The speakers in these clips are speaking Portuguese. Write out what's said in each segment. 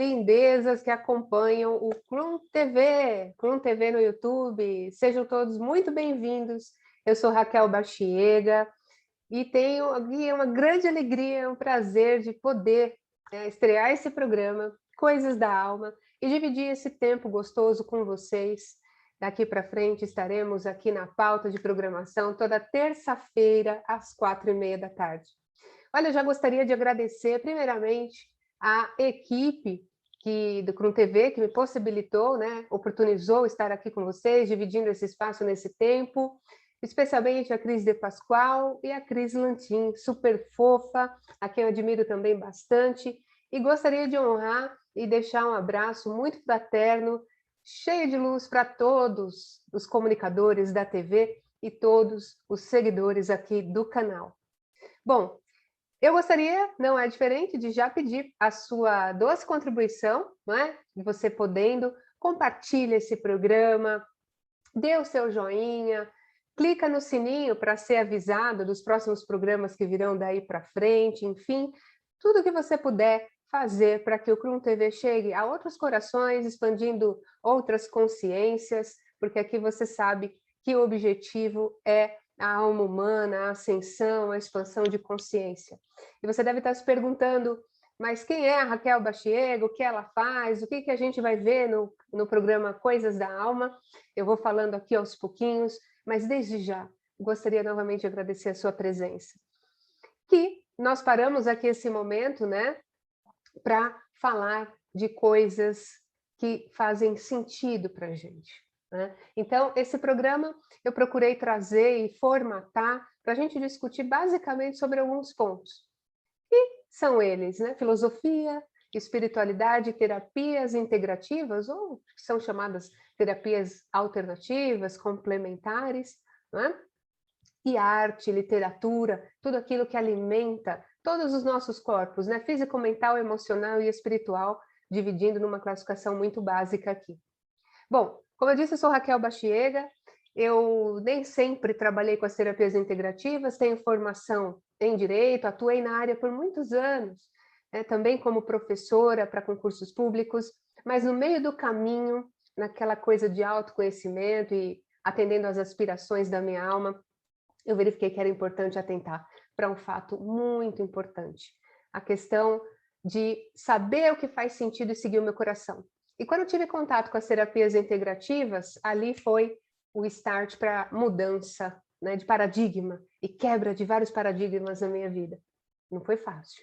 lindezas que acompanham o Crum TV no YouTube. Sejam todos muito bem-vindos. Eu sou Raquel Bachiega e tenho aqui uma grande alegria, um prazer de poder estrear esse programa, Coisas da Alma, e dividir esse tempo gostoso com vocês. Daqui para frente estaremos aqui na pauta de programação toda terça-feira às 4h30 da tarde. Olha, eu já gostaria de agradecer primeiramente a equipe do Crum TV, que me possibilitou, oportunizou estar aqui com vocês, dividindo esse espaço nesse tempo, especialmente a Cris De Pascoal e a Cris Lantin, super fofa, a quem eu admiro também bastante, e gostaria de honrar e deixar um abraço muito fraterno, cheio de luz para todos os comunicadores da TV e todos os seguidores aqui do canal. Bom, eu gostaria, não é diferente, de já pedir a sua doce contribuição, não é? Você podendo, compartilhe esse programa, dê o seu joinha, clica no sininho para ser avisado dos próximos programas que virão daí para frente, enfim, tudo que você puder fazer para que o Crum TV chegue a outros corações, expandindo outras consciências, porque aqui você sabe que o objetivo é a alma humana, a ascensão, a expansão de consciência. E você deve estar se perguntando, mas quem é a Raquel Bachiega, o que ela faz, o que a gente vai ver no programa Coisas da Alma? Eu vou falando aqui aos pouquinhos, mas desde já gostaria novamente de agradecer a sua presença. Que nós paramos aqui esse momento, para falar de coisas que fazem sentido para a gente. Então, esse programa eu procurei trazer e formatar para a gente discutir basicamente sobre alguns pontos. E são eles, filosofia, espiritualidade, terapias integrativas, ou que são chamadas terapias alternativas, complementares, e arte, literatura, tudo aquilo que alimenta todos os nossos corpos, físico, mental, emocional e espiritual, dividindo numa classificação muito básica aqui. Bom, como eu disse, eu sou Raquel Bachiega, eu nem sempre trabalhei com as terapias integrativas, tenho formação em Direito, atuei na área por muitos anos, também como professora para concursos públicos, mas no meio do caminho, naquela coisa de autoconhecimento e atendendo às aspirações da minha alma, eu verifiquei que era importante atentar para um fato muito importante, a questão de saber o que faz sentido e seguir o meu coração. E quando eu tive contato com as terapias integrativas, ali foi o start para mudança, de paradigma e quebra de vários paradigmas na minha vida. Não foi fácil,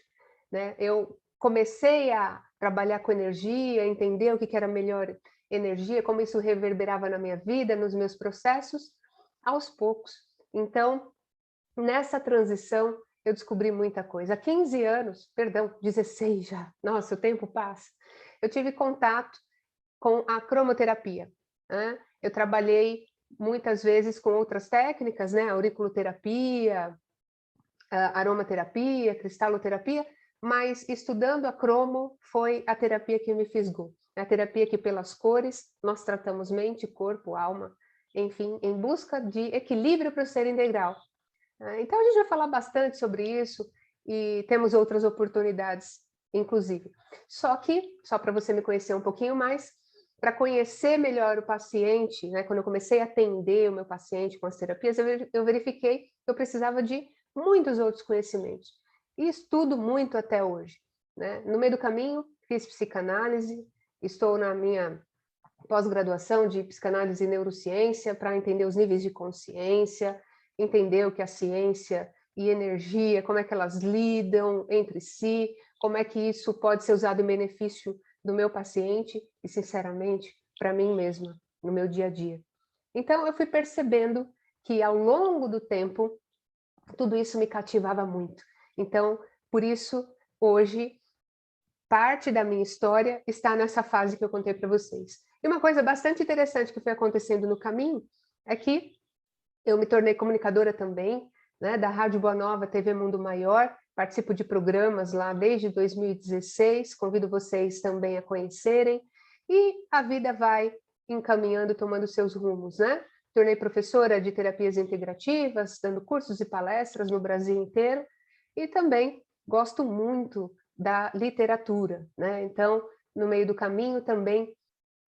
Eu comecei a trabalhar com energia, entender o que era melhor energia, como isso reverberava na minha vida, nos meus processos, aos poucos. Então, nessa transição, eu descobri muita coisa. Há 15 anos, perdão, 16 já, nossa, o tempo passa, eu tive contato com a cromoterapia. Eu trabalhei muitas vezes com outras técnicas, auriculoterapia, aromaterapia, cristaloterapia, mas estudando a cromo foi a terapia que me fisgou. É a terapia que pelas cores nós tratamos mente, corpo, alma, enfim, em busca de equilíbrio para o ser integral. Então a gente vai falar bastante sobre isso e temos outras oportunidades, inclusive. Só para você me conhecer um pouquinho mais, para conhecer melhor o paciente, quando eu comecei a atender o meu paciente com as terapias, eu verifiquei que eu precisava de muitos outros conhecimentos. E estudo muito até hoje. No meio do caminho, fiz psicanálise, estou na minha pós-graduação de psicanálise e neurociência para entender os níveis de consciência, entender o que a ciência e energia, como é que elas lidam entre si, como é que isso pode ser usado em benefício do meu paciente e, sinceramente, para mim mesma, no meu dia a dia. Então, eu fui percebendo que, ao longo do tempo, tudo isso me cativava muito. Então, por isso, hoje, parte da minha história está nessa fase que eu contei para vocês. E uma coisa bastante interessante que foi acontecendo no caminho é que eu me tornei comunicadora também, da Rádio Boa Nova, TV Mundo Maior, participo de programas lá desde 2016, convido vocês também a conhecerem, e a vida vai encaminhando, tomando seus rumos, Tornei professora de terapias integrativas, dando cursos e palestras no Brasil inteiro, e também gosto muito da literatura, Então, no meio do caminho também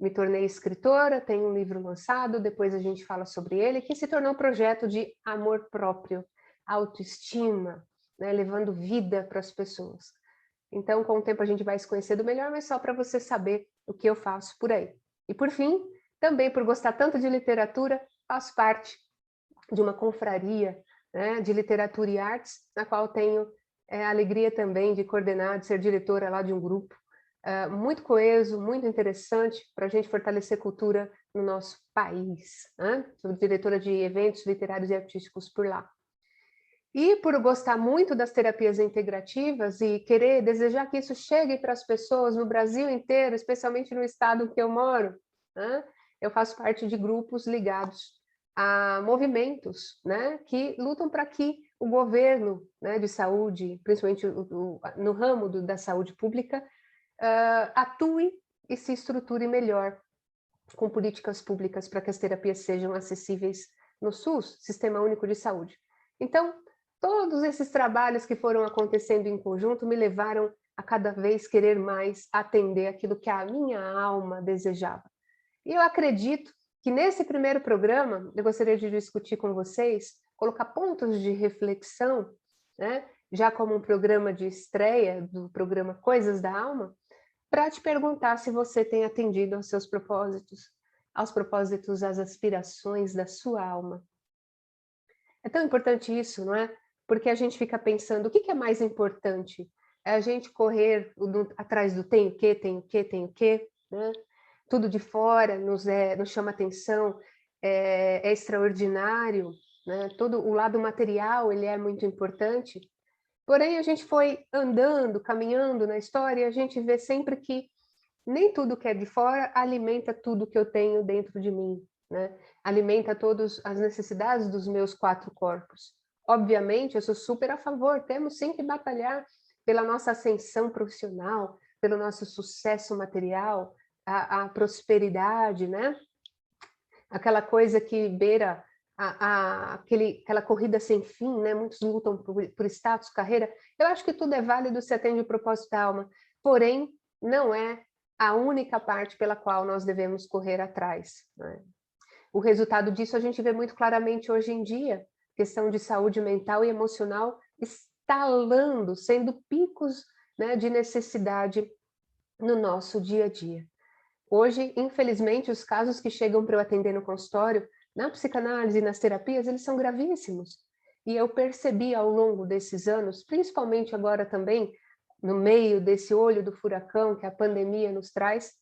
me tornei escritora, tenho um livro lançado, depois a gente fala sobre ele, que se tornou um projeto de amor próprio, autoestima, né, levando vida para as pessoas. Então, com o tempo a gente vai se conhecendo melhor, mas só para você saber o que eu faço por aí. E por fim, também por gostar tanto de literatura, faço parte de uma confraria, né, de literatura e artes, na qual tenho a alegria também de coordenar, de ser diretora lá de um grupo muito coeso, muito interessante para a gente fortalecer cultura no nosso país. Né? Sou diretora de eventos literários e artísticos por lá. E por gostar muito das terapias integrativas e querer, desejar que isso chegue para as pessoas no Brasil inteiro, especialmente no estado que eu moro, né? Eu faço parte de grupos ligados a movimentos, né, que lutam para que o governo, né, de saúde, principalmente no ramo da saúde pública, atue e se estruture melhor com políticas públicas para que as terapias sejam acessíveis no SUS, Sistema Único de Saúde. Então, todos esses trabalhos que foram acontecendo em conjunto me levaram a cada vez querer mais atender aquilo que a minha alma desejava. E eu acredito que nesse primeiro programa, eu gostaria de discutir com vocês, colocar pontos de reflexão, né, já como um programa de estreia do programa Coisas da Alma, para te perguntar se você tem atendido aos seus propósitos, às aspirações da sua alma. É tão importante isso, não é? Porque a gente fica pensando, o que é mais importante? É a gente correr atrás do tem o quê, tem o quê, tem o quê, né? Tudo de fora nos chama atenção, é extraordinário, né? Todo o lado material, ele é muito importante, porém a gente foi andando, caminhando na história, e a gente vê sempre que nem tudo que é de fora alimenta tudo que eu tenho dentro de mim, né? Alimenta todas as necessidades dos meus 4 corpos. Obviamente, eu sou super a favor, temos sim que batalhar pela nossa ascensão profissional, pelo nosso sucesso material, a prosperidade, né? Aquela coisa que beira aquela corrida sem fim, né? Muitos lutam por status, carreira. Eu acho que tudo é válido se atende o propósito da alma, porém, não é a única parte pela qual nós devemos correr atrás. Né? O resultado disso a gente vê muito claramente hoje em dia, questão de saúde mental e emocional estalando, sendo picos, né, de necessidade no nosso dia a dia. Hoje, infelizmente, os casos que chegam para eu atender no consultório, na psicanálise e nas terapias, eles são gravíssimos. E eu percebi ao longo desses anos, principalmente agora também, no meio desse olho do furacão que a pandemia nos traz,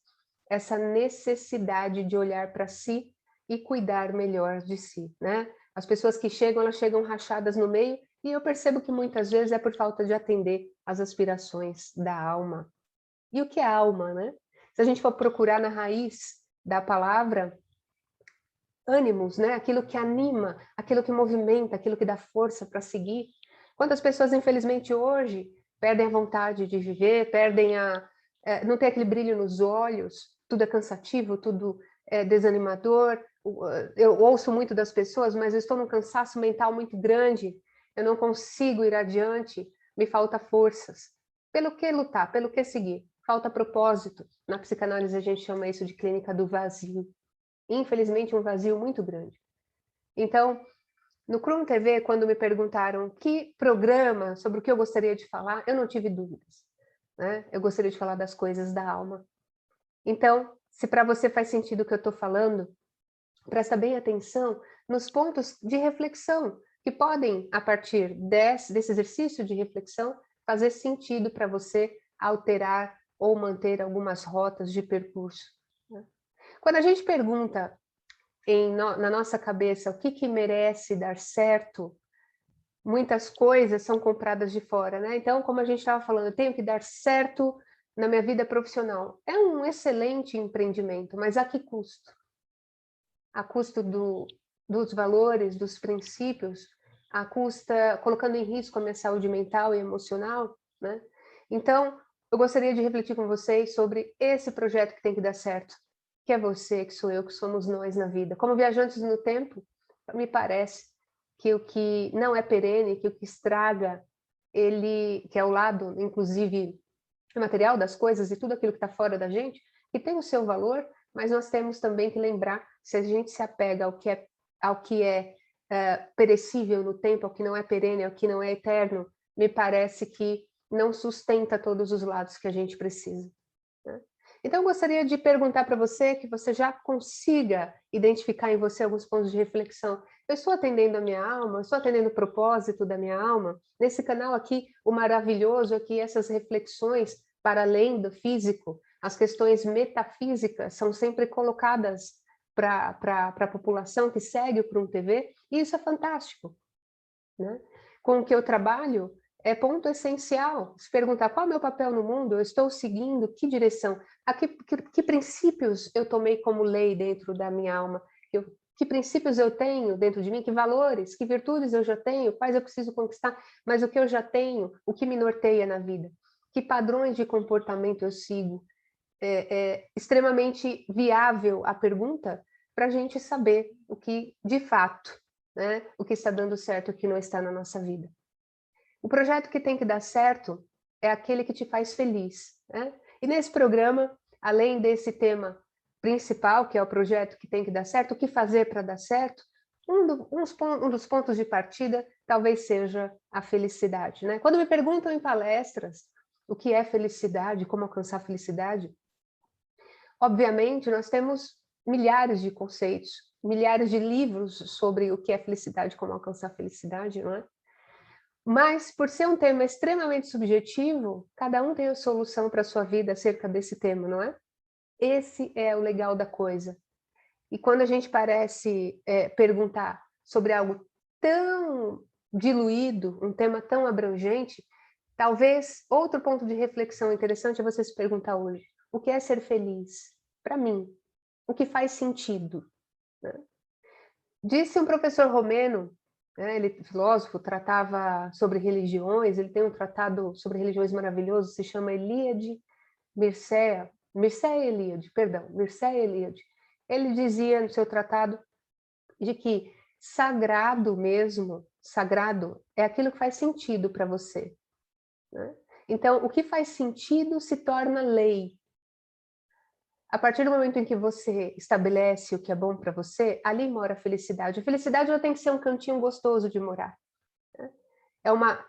essa necessidade de olhar para si e cuidar melhor de si, né? As pessoas que chegam, elas chegam rachadas no meio, e eu percebo que muitas vezes é por falta de atender às aspirações da alma. E o que é alma, né? Se a gente for procurar na raiz da palavra, ânimos, né? Aquilo que anima, aquilo que movimenta, aquilo que dá força para seguir. Quantas pessoas, infelizmente, hoje perdem a vontade de viver, não tem aquele brilho nos olhos, tudo é cansativo, tudo é desanimador. Eu ouço muito das pessoas, mas eu estou num cansaço mental muito grande, eu não consigo ir adiante, me falta forças. Pelo que lutar? Pelo que seguir? Falta propósito. Na psicanálise a gente chama isso de clínica do vazio. Infelizmente, um vazio muito grande. Então, no Crum TV, quando me perguntaram que programa, sobre o que eu gostaria de falar, eu não tive dúvidas. Né? Eu gostaria de falar das coisas da alma. Então, se para você faz sentido o que eu estou falando, presta bem atenção nos pontos de reflexão que podem, a partir desse exercício de reflexão, fazer sentido para você alterar ou manter algumas rotas de percurso. Né? Quando a gente pergunta na nossa cabeça o que merece dar certo, muitas coisas são compradas de fora, né? Então, como a gente estava falando, eu tenho que dar certo na minha vida profissional. É um excelente empreendimento, mas a que custo? A custo dos valores, dos princípios, a custa colocando em risco a minha saúde mental e emocional, né? Então, eu gostaria de refletir com vocês sobre esse projeto que tem que dar certo, que é você, que sou eu, que somos nós na vida. Como viajantes no tempo, me parece que o que não é perene, que o que estraga, que é o lado, inclusive, material, das coisas e tudo aquilo que está fora da gente, que tem o seu valor, mas nós temos também que lembrar, se a gente se apega ao que é perecível no tempo, ao que não é perene, ao que não é eterno, me parece que não sustenta todos os lados que a gente precisa, né? Então, eu gostaria de perguntar para você, que você já consiga identificar em você alguns pontos de reflexão. Eu estou atendendo a minha alma? Eu estou atendendo o propósito da minha alma? Nesse canal aqui, o maravilhoso é que essas reflexões, para além do físico, as questões metafísicas são sempre colocadas para a população que segue o Crum TV, e isso é fantástico, né? Com o que eu trabalho, é ponto essencial se perguntar qual é o meu papel no mundo, eu estou seguindo que direção, que princípios eu tomei como lei dentro da minha alma, que princípios eu tenho dentro de mim, que valores, que virtudes eu já tenho, quais eu preciso conquistar, mas o que eu já tenho, o que me norteia na vida, que padrões de comportamento eu sigo. É extremamente viável a pergunta para a gente saber o que, de fato, né, o que está dando certo e o que não está na nossa vida. O projeto que tem que dar certo é aquele que te faz feliz, né? E nesse programa, além desse tema principal, que é o projeto que tem que dar certo, o que fazer para dar certo, um dos pontos de partida talvez seja a felicidade, né? Quando me perguntam em palestras o que é felicidade, como alcançar a felicidade, obviamente nós temos milhares de conceitos, milhares de livros sobre o que é felicidade, como alcançar a felicidade, não é? Mas, por ser um tema extremamente subjetivo, cada um tem a solução para a sua vida acerca desse tema, não é? Esse é o legal da coisa. E quando a gente parece perguntar sobre algo tão diluído, um tema tão abrangente, talvez outro ponto de reflexão interessante é você se perguntar hoje: o que é ser feliz? Para mim, o que faz sentido, né? Disse um professor romeno, né, ele filósofo, tratava sobre religiões, ele tem um tratado sobre religiões maravilhoso, se chama Mircea Eliade, perdão, Mircea Eliade. Ele dizia no seu tratado de que sagrado mesmo, sagrado é aquilo que faz sentido para você, né? Então, o que faz sentido se torna lei. A partir do momento em que você estabelece o que é bom para você, ali mora a felicidade. A felicidade ela tem que ser um cantinho gostoso de morar, né?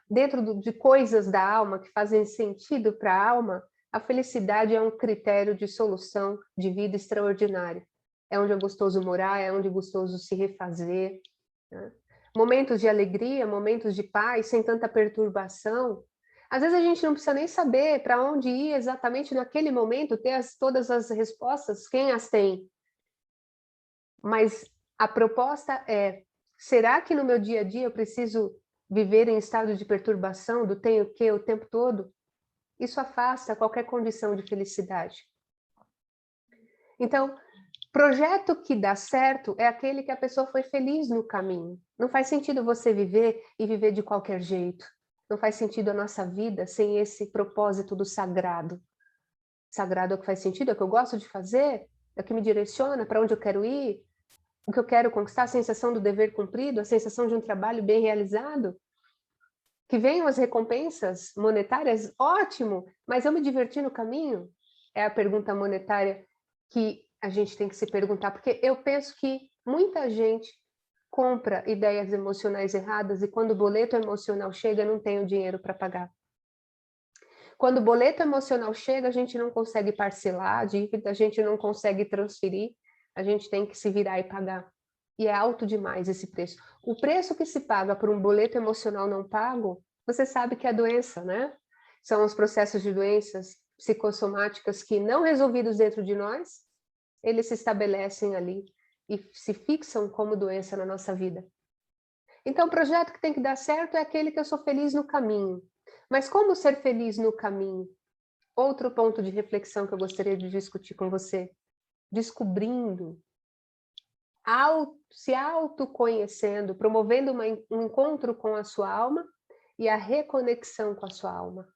Dentro de coisas da alma que fazem sentido para a alma, a felicidade é um critério de solução de vida extraordinário. É onde é gostoso morar, é onde é gostoso se refazer, né? Momentos de alegria, momentos de paz, sem tanta perturbação. Às vezes a gente não precisa nem saber para onde ir exatamente naquele momento, ter todas as respostas, quem as tem. Mas a proposta é, será que no meu dia a dia eu preciso viver em estado de perturbação, do tenho que o tempo todo? Isso afasta qualquer condição de felicidade. Então, projeto que dá certo é aquele que a pessoa foi feliz no caminho. Não faz sentido você viver e viver de qualquer jeito. Não faz sentido a nossa vida sem esse propósito do sagrado. Sagrado é o que faz sentido, é o que eu gosto de fazer, é o que me direciona para onde eu quero ir, o que eu quero conquistar, a sensação do dever cumprido, a sensação de um trabalho bem realizado. Que venham as recompensas monetárias, ótimo, mas eu me diverti no caminho? É a pergunta monetária que a gente tem que se perguntar, porque eu penso que muita gente compra ideias emocionais erradas e quando o boleto emocional chega, não tem o dinheiro para pagar. Quando o boleto emocional chega, a gente não consegue parcelar a dívida, a gente não consegue transferir, a gente tem que se virar e pagar. E é alto demais esse preço. O preço que se paga por um boleto emocional não pago, você sabe que é doença, né? São os processos de doenças psicossomáticas que, não resolvidos dentro de nós, eles se estabelecem ali e se fixam como doença na nossa vida. Então, o projeto que tem que dar certo é aquele que eu sou feliz no caminho. Mas como ser feliz no caminho? Outro ponto de reflexão que eu gostaria de discutir com você. Descobrindo, se autoconhecendo, promovendo um encontro com a sua alma e a reconexão com a sua alma.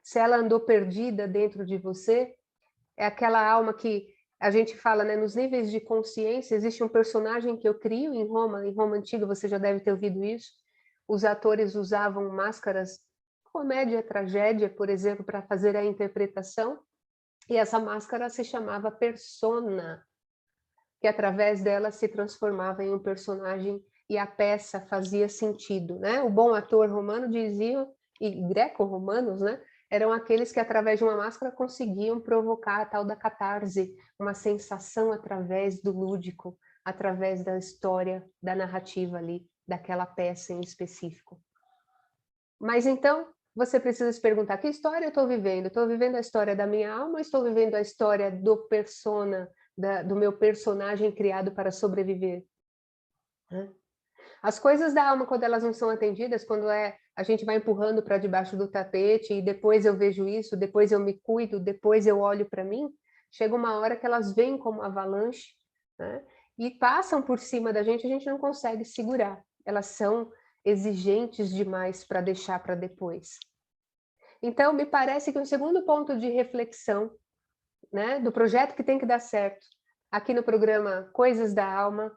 Se ela andou perdida dentro de você, é aquela alma que a gente fala, né, nos níveis de consciência, existe um personagem que eu crio em Roma antiga, você já deve ter ouvido isso. Os atores usavam máscaras comédia, tragédia, por exemplo, para fazer a interpretação, e essa máscara se chamava persona, que através dela se transformava em um personagem e a peça fazia sentido, né? O bom ator romano dizia, e greco-romanos, né? Eram aqueles que através de uma máscara conseguiam provocar a tal da catarse, uma sensação através do lúdico, através da história, da narrativa ali, daquela peça em específico. Mas então, você precisa se perguntar, que história eu estou vivendo? Estou vivendo a história da minha alma ou estou vivendo a história do persona, do meu personagem criado para sobreviver? As coisas da alma, quando elas não são atendidas, quando a gente vai empurrando para debaixo do tapete e depois eu vejo isso, depois eu me cuido, depois eu olho para mim, chega uma hora que elas vêm como avalanche, né? E passam por cima da gente, a gente não consegue segurar. Elas são exigentes demais para deixar para depois. Então, me parece que um segundo ponto de reflexão, né, do projeto que tem que dar certo, aqui no programa Coisas da Alma,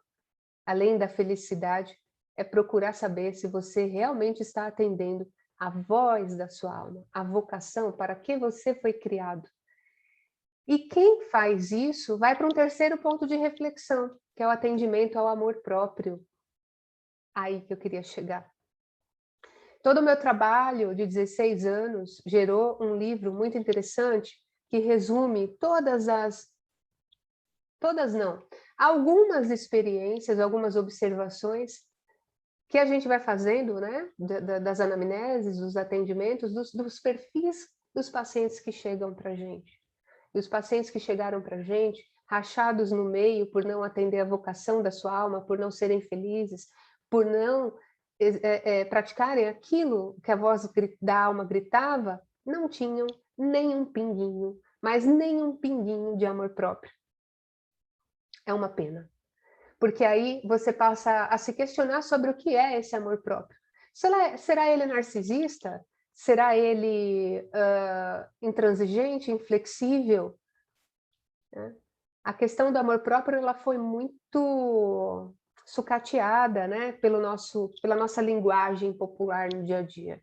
além da felicidade, é procurar saber se você realmente está atendendo a voz da sua alma, a vocação para que você foi criado. E quem faz isso vai para um terceiro ponto de reflexão, que é o atendimento ao amor próprio. Aí que eu queria chegar. Todo o meu trabalho de 16 anos gerou um livro muito interessante que resume algumas experiências, algumas observações que a gente vai fazendo, né, das anamneses, dos atendimentos, dos perfis dos pacientes que chegam para a gente. E os pacientes que chegaram para a gente, rachados no meio por não atender a vocação da sua alma, por não serem felizes, por não praticarem aquilo que a voz da alma gritava, não tinham nem um pinguinho, mas nem um pinguinho de amor próprio. É uma pena. Porque aí você passa a se questionar sobre o que é esse amor próprio. Será ele narcisista? Será ele intransigente, inflexível? Né? A questão do amor próprio ela foi muito sucateada, né, pela nossa linguagem popular no dia a dia.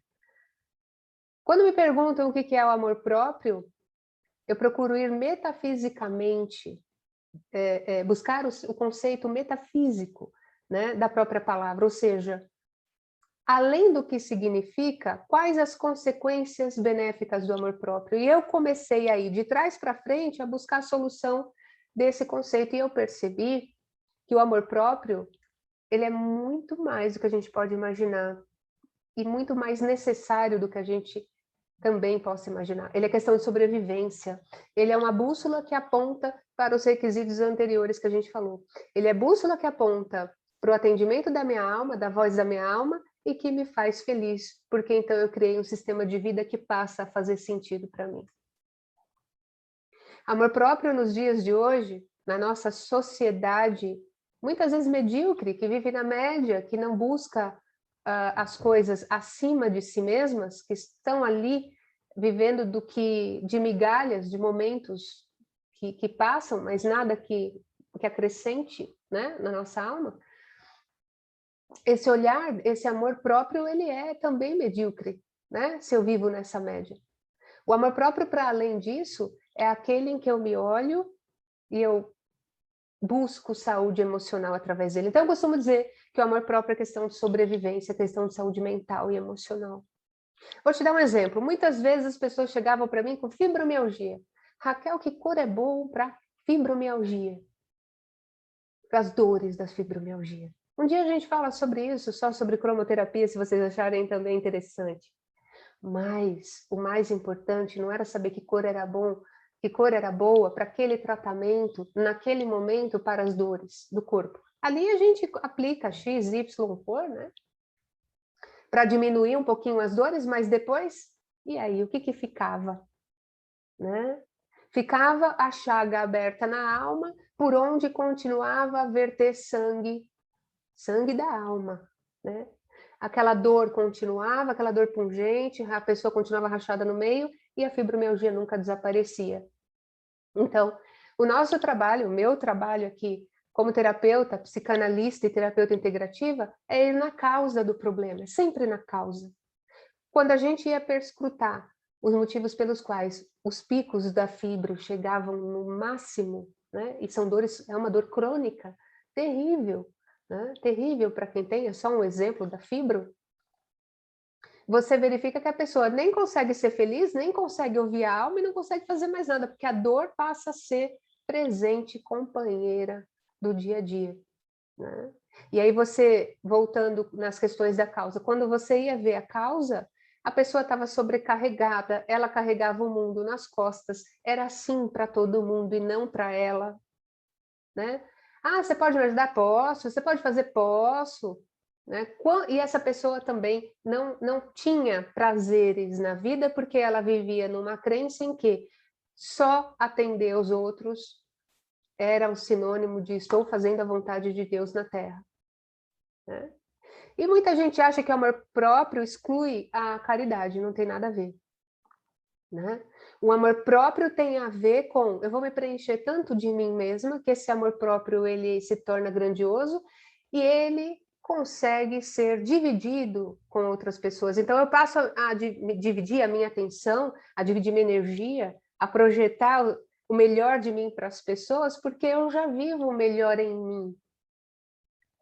Quando me perguntam o que é o amor próprio, eu procuro ir metafisicamente, buscar o conceito metafísico, né, da própria palavra, ou seja, além do que significa, quais as consequências benéficas do amor próprio. E eu comecei aí, de trás para frente, a buscar a solução desse conceito, e eu percebi que o amor próprio, ele é muito mais do que a gente pode imaginar, e muito mais necessário do que a gente também possa imaginar. Ele é questão de sobrevivência, ele é uma bússola que aponta para os requisitos anteriores que a gente falou. Ele é bússola que aponta para o atendimento da minha alma, da voz da minha alma, e que me faz feliz, porque então eu criei um sistema de vida que passa a fazer sentido para mim. Amor próprio nos dias de hoje, na nossa sociedade, muitas vezes medíocre, que vive na média, que não busca as coisas acima de si mesmas, que estão ali vivendo de migalhas, de momentos que passam, mas nada que acrescente, né, na nossa alma. Esse olhar, esse amor próprio, ele é também medíocre, né, se eu vivo nessa média. O amor próprio, para além disso, é aquele em que eu me olho e eu busco saúde emocional através dele. Então, eu costumo dizer que o amor próprio é questão de sobrevivência, questão de saúde mental e emocional. Vou te dar um exemplo. Muitas vezes as pessoas chegavam para mim com fibromialgia. Raquel, que cor é bom para fibromialgia? Para as dores da fibromialgia. Um dia a gente fala sobre isso, só sobre cromoterapia, se vocês acharem também interessante. Mas o mais importante não era saber que cor era bom, que cor era boa para aquele tratamento, naquele momento, para as dores do corpo. Ali a gente aplica X, Y cor, né? Para diminuir um pouquinho as dores, mas depois, e aí, o que ficava? Né? Ficava a chaga aberta na alma, por onde continuava a verter sangue da alma, né? Aquela dor continuava, aquela dor pungente, a pessoa continuava rachada no meio e a fibromialgia nunca desaparecia. Então, o nosso trabalho, o meu trabalho aqui, como terapeuta, psicanalista e terapeuta integrativa, é ir na causa do problema, sempre na causa. Quando a gente ia perscrutar os motivos pelos quais os picos da fibra chegavam no máximo, né, e são dores, é uma dor crônica, terrível, né, terrível para quem tem, é só um exemplo da fibra, você verifica que a pessoa nem consegue ser feliz, nem consegue ouvir a alma e não consegue fazer mais nada, porque a dor passa a ser presente, companheira do dia a dia, né? E aí você, voltando nas questões da causa, quando você ia ver a causa, a pessoa estava sobrecarregada, ela carregava o mundo nas costas, era assim para todo mundo e não para ela, né? Ah, você pode me ajudar? Posso. Você pode fazer? Posso. Né? E essa pessoa também não tinha prazeres na vida porque ela vivia numa crença em que só atender os outros era o sinônimo de estou fazendo a vontade de Deus na Terra. Né? E muita gente acha que o amor próprio exclui a caridade, não tem nada a ver. Né? O amor próprio tem a ver com, eu vou me preencher tanto de mim mesma, que esse amor próprio ele se torna grandioso e ele consegue ser dividido com outras pessoas. Então eu passo a dividir a minha atenção, a dividir minha energia, a projetar o melhor de mim para as pessoas, porque eu já vivo o melhor em mim.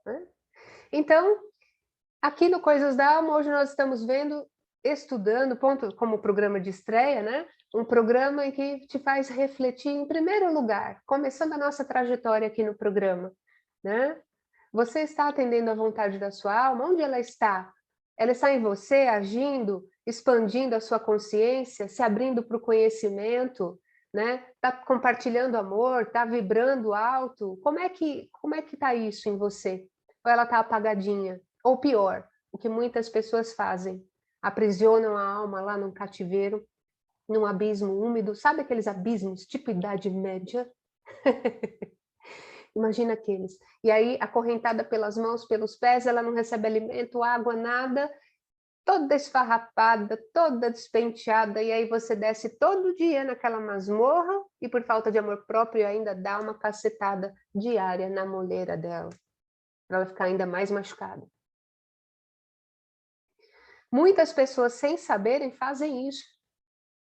Né? Então, aqui no Coisas da Alma, hoje nós estamos estudando, ponto como programa de estreia, né? Um programa em que te faz refletir em primeiro lugar, começando a nossa trajetória aqui no programa, né? Você está atendendo à vontade da sua alma? Onde ela está? Ela está em você, agindo, expandindo a sua consciência, se abrindo para o conhecimento, né? Está compartilhando amor, está vibrando alto? Como é que está isso em você? Ou ela está apagadinha? Ou pior, o que muitas pessoas fazem, aprisionam a alma lá num cativeiro, num abismo úmido, sabe aqueles abismos tipo Idade Média? Imagina aqueles. E aí, acorrentada pelas mãos, pelos pés, ela não recebe alimento, água, nada, toda esfarrapada, toda despenteada, e aí você desce todo dia naquela masmorra e por falta de amor próprio ainda dá uma cacetada diária na moleira dela, para ela ficar ainda mais machucada. Muitas pessoas, sem saberem, fazem isso,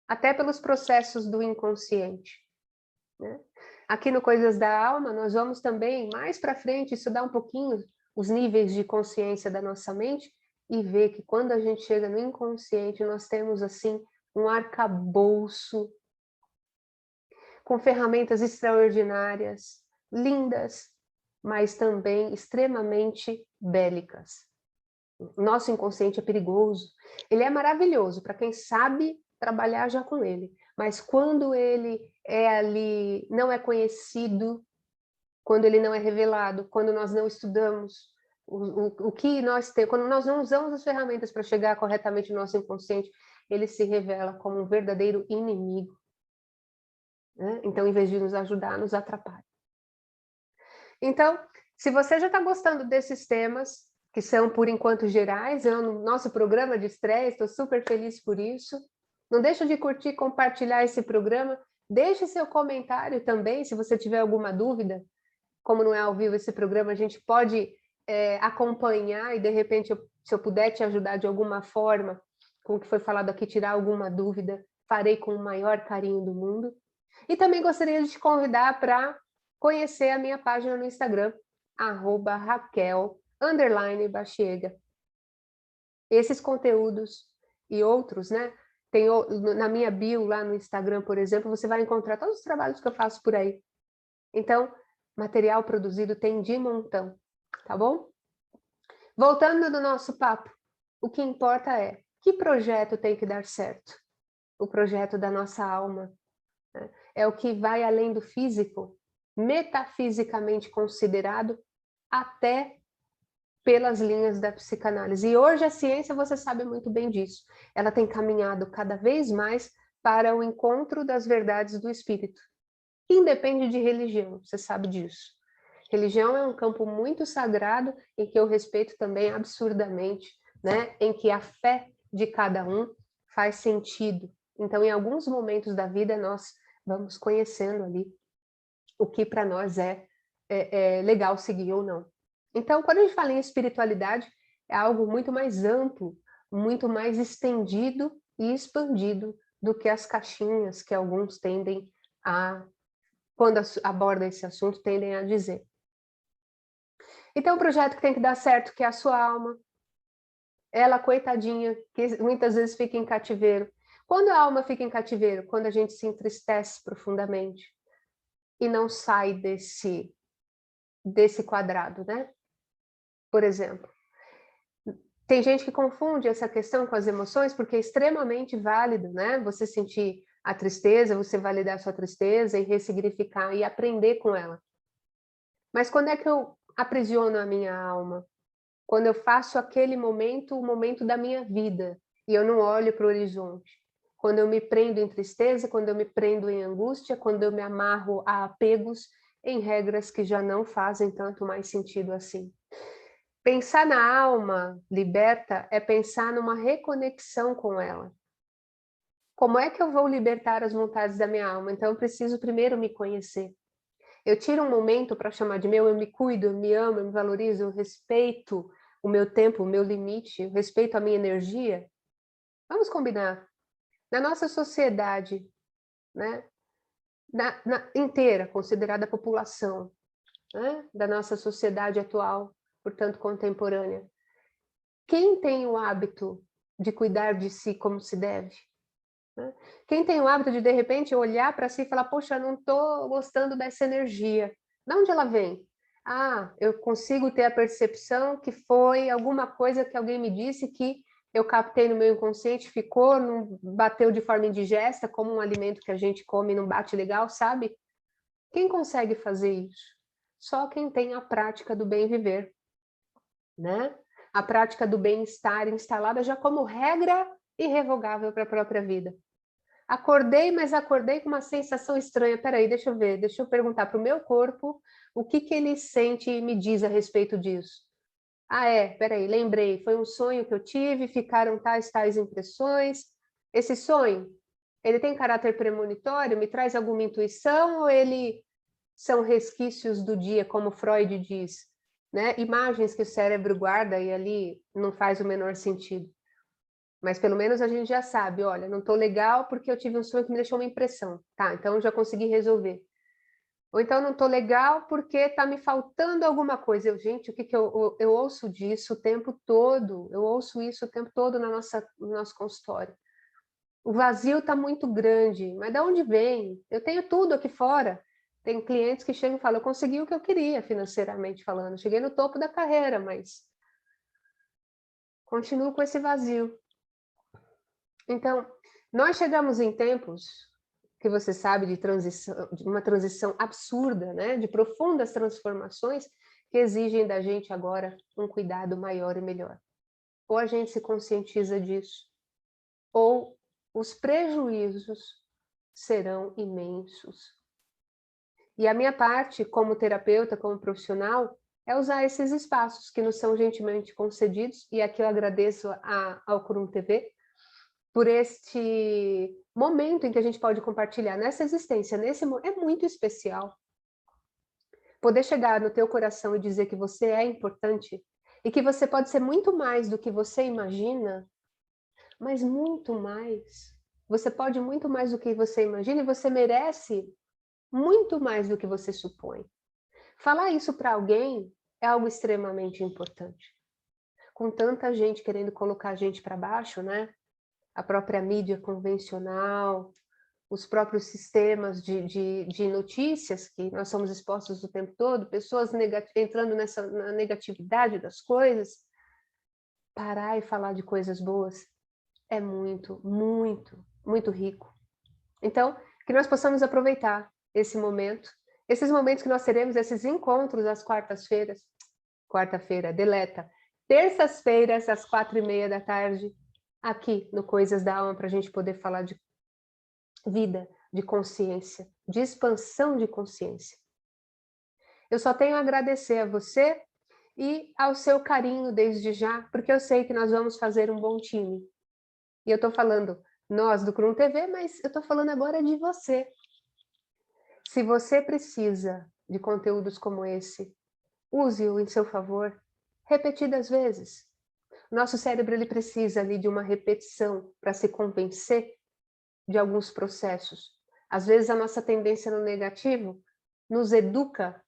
até pelos processos do inconsciente. Né? Aqui no Coisas da Alma, nós vamos também, mais para frente, estudar um pouquinho os níveis de consciência da nossa mente e ver que quando a gente chega no inconsciente, nós temos, assim, um arcabouço com ferramentas extraordinárias, lindas, mas também extremamente bélicas. Nosso inconsciente é perigoso. Ele é maravilhoso para quem sabe trabalhar já com ele. Mas quando ele é ali, não é conhecido, quando ele não é revelado, quando nós não estudamos o que nós temos, quando nós não usamos as ferramentas para chegar corretamente no nosso inconsciente, ele se revela como um verdadeiro inimigo. Né? Então, em vez de nos ajudar, nos atrapalha. Então, se você já está gostando desses temas, que são, por enquanto, gerais, é o nosso programa de estreia, estou super feliz por isso. Não deixa de curtir e compartilhar esse programa. Deixe seu comentário também, se você tiver alguma dúvida. Como não é ao vivo esse programa, a gente pode acompanhar e, de repente, se eu puder te ajudar de alguma forma, com o que foi falado aqui, tirar alguma dúvida, farei com o maior carinho do mundo. E também gostaria de te convidar para conhecer a minha página no Instagram, @Raquel_Bachiega. Esses conteúdos e outros, né? Tem na minha bio lá no Instagram, por exemplo, você vai encontrar todos os trabalhos que eu faço por aí. Então, material produzido tem de montão, tá bom? Voltando no nosso papo, o que importa é que projeto tem que dar certo? O projeto da nossa alma, né? É o que vai além do físico, metafisicamente considerado, até pelas linhas da psicanálise. E hoje a ciência, você sabe muito bem disso, ela tem caminhado cada vez mais para o encontro das verdades do espírito. Independe de religião, você sabe disso. Religião é um campo muito sagrado em que eu respeito também absurdamente, né? Em que a fé de cada um faz sentido. Então, em alguns momentos da vida, nós vamos conhecendo ali o que para nós é legal seguir ou não. Então, quando a gente fala em espiritualidade, é algo muito mais amplo, muito mais estendido e expandido do que as caixinhas que alguns tendem a, quando abordam esse assunto, tendem a dizer. Então, o projeto que tem que dar certo, que é a sua alma, ela, coitadinha, que muitas vezes fica em cativeiro. Quando a alma fica em cativeiro? Quando a gente se entristece profundamente e não sai desse quadrado, né? Por exemplo, tem gente que confunde essa questão com as emoções, porque é extremamente válido, né? Você sentir a tristeza, você validar a sua tristeza e ressignificar e aprender com ela. Mas quando é que eu aprisiono a minha alma? Quando eu faço aquele momento, o momento da minha vida, e eu não olho para o horizonte. Quando eu me prendo em tristeza, quando eu me prendo em angústia, quando eu me amarro a apegos em regras que já não fazem tanto mais sentido assim. Pensar na alma liberta é pensar numa reconexão com ela. Como é que eu vou libertar as vontades da minha alma? Então eu preciso primeiro me conhecer. Eu tiro um momento para chamar de meu, eu me cuido, eu me amo, eu me valorizo, eu respeito o meu tempo, o meu limite, eu respeito a minha energia. Vamos combinar. Na nossa sociedade, né, inteira, considerada a população, né, da nossa sociedade atual, portanto contemporânea, quem tem o hábito de cuidar de si como se deve? Né? Quem tem o hábito de repente, olhar para si e falar, poxa, não estou gostando dessa energia. De onde ela vem? Ah, eu consigo ter a percepção que foi alguma coisa que alguém me disse que eu captei no meu inconsciente, ficou, não bateu de forma indigesta, como um alimento que a gente come e não bate legal, sabe? Quem consegue fazer isso? Só quem tem a prática do bem viver, né? A prática do bem-estar instalada já como regra irrevogável para a própria vida. Acordei, mas acordei com uma sensação estranha. Peraí, deixa eu ver, deixa eu perguntar para o meu corpo o que ele sente e me diz a respeito disso. Ah, peraí, lembrei, foi um sonho que eu tive, ficaram tais impressões. Esse sonho, ele tem caráter premonitório, me traz alguma intuição ou ele são resquícios do dia, como Freud diz, né? Imagens que o cérebro guarda e ali não faz o menor sentido. Mas pelo menos a gente já sabe, olha, não estou legal porque eu tive um sonho que me deixou uma impressão. Tá, então eu já consegui resolver. Ou então não estou legal porque está me faltando alguma coisa. Gente, o que eu ouço disso o tempo todo? Eu ouço isso o tempo todo no nosso consultório. O vazio está muito grande, mas de onde vem? Eu tenho tudo aqui fora. Tem clientes que chegam e falam, eu consegui o que eu queria financeiramente falando. Cheguei no topo da carreira, mas continuo com esse vazio. Então, nós chegamos em tempos que você sabe de transição, de uma transição absurda, né? De profundas transformações que exigem da gente agora um cuidado maior e melhor. Ou a gente se conscientiza disso, ou os prejuízos serão imensos. E a minha parte, como terapeuta, como profissional, é usar esses espaços que nos são gentilmente concedidos, e aqui eu agradeço ao Curum TV, por este momento em que a gente pode compartilhar nessa existência, é muito especial. Poder chegar no teu coração e dizer que você é importante e que você pode ser muito mais do que você imagina, mas muito mais. Você pode muito mais do que você imagina e você merece muito mais do que você supõe. Falar isso para alguém é algo extremamente importante. Com tanta gente querendo colocar a gente para baixo, né? A própria mídia convencional, os próprios sistemas de notícias que nós somos expostos o tempo todo, pessoas entrando na negatividade das coisas, parar e falar de coisas boas é muito, muito, muito rico. Então, que nós possamos aproveitar esse momento, esses momentos que nós teremos, esses encontros às quarta-feira, deleta, terças-feiras às 4:30 da tarde, aqui no Coisas da Alma, para a gente poder falar de vida, de consciência, de expansão de consciência. Eu só tenho a agradecer a você e ao seu carinho desde já, porque eu sei que nós vamos fazer um bom time. E eu estou falando nós do Curum TV, mas eu estou falando agora de você. Se você precisa de conteúdos como esse, use-o em seu favor, repetidas vezes. Nosso cérebro ele precisa ali de uma repetição para se convencer de alguns processos. Às vezes a nossa tendência no negativo nos educa,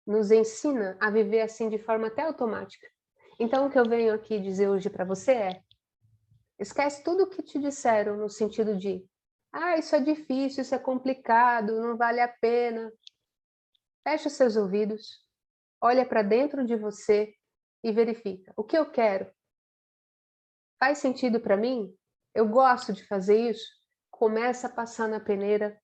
nos ensina a viver assim de forma até automática. Então o que eu venho aqui dizer hoje para você é: esquece tudo o que te disseram no sentido de isso é difícil, isso é complicado, não vale a pena. Fecha os seus ouvidos, olha para dentro de você e verifica. O que eu quero? Faz sentido para mim? Eu gosto de fazer isso? Começa a passar na peneira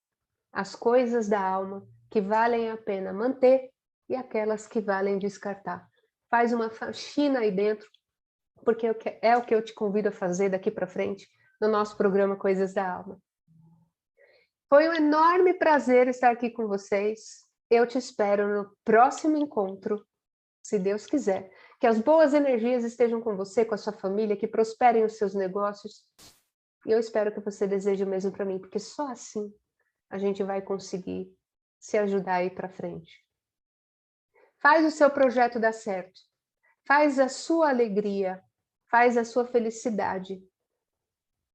as coisas da alma que valem a pena manter e aquelas que valem descartar. Faz uma faxina aí dentro, porque é o que eu te convido a fazer daqui para frente no nosso programa Coisas da Alma. Foi um enorme prazer estar aqui com vocês. Eu te espero no próximo encontro, se Deus quiser. Que as boas energias estejam com você, com a sua família, que prosperem os seus negócios. E eu espero que você deseje o mesmo para mim, porque só assim a gente vai conseguir se ajudar aí para frente. Faz o seu projeto dar certo. Faz a sua alegria, faz a sua felicidade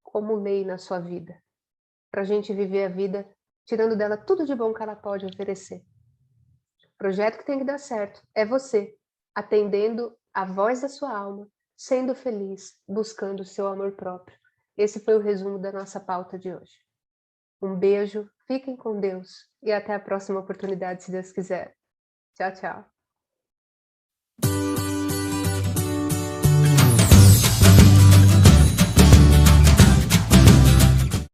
como lei na sua vida. Para a gente viver a vida tirando dela tudo de bom que ela pode oferecer. O projeto que tem que dar certo é você, atendendo a voz da sua alma, sendo feliz, buscando o seu amor próprio. Esse foi o resumo da nossa pauta de hoje. Um beijo, fiquem com Deus e até a próxima oportunidade, se Deus quiser. Tchau, tchau.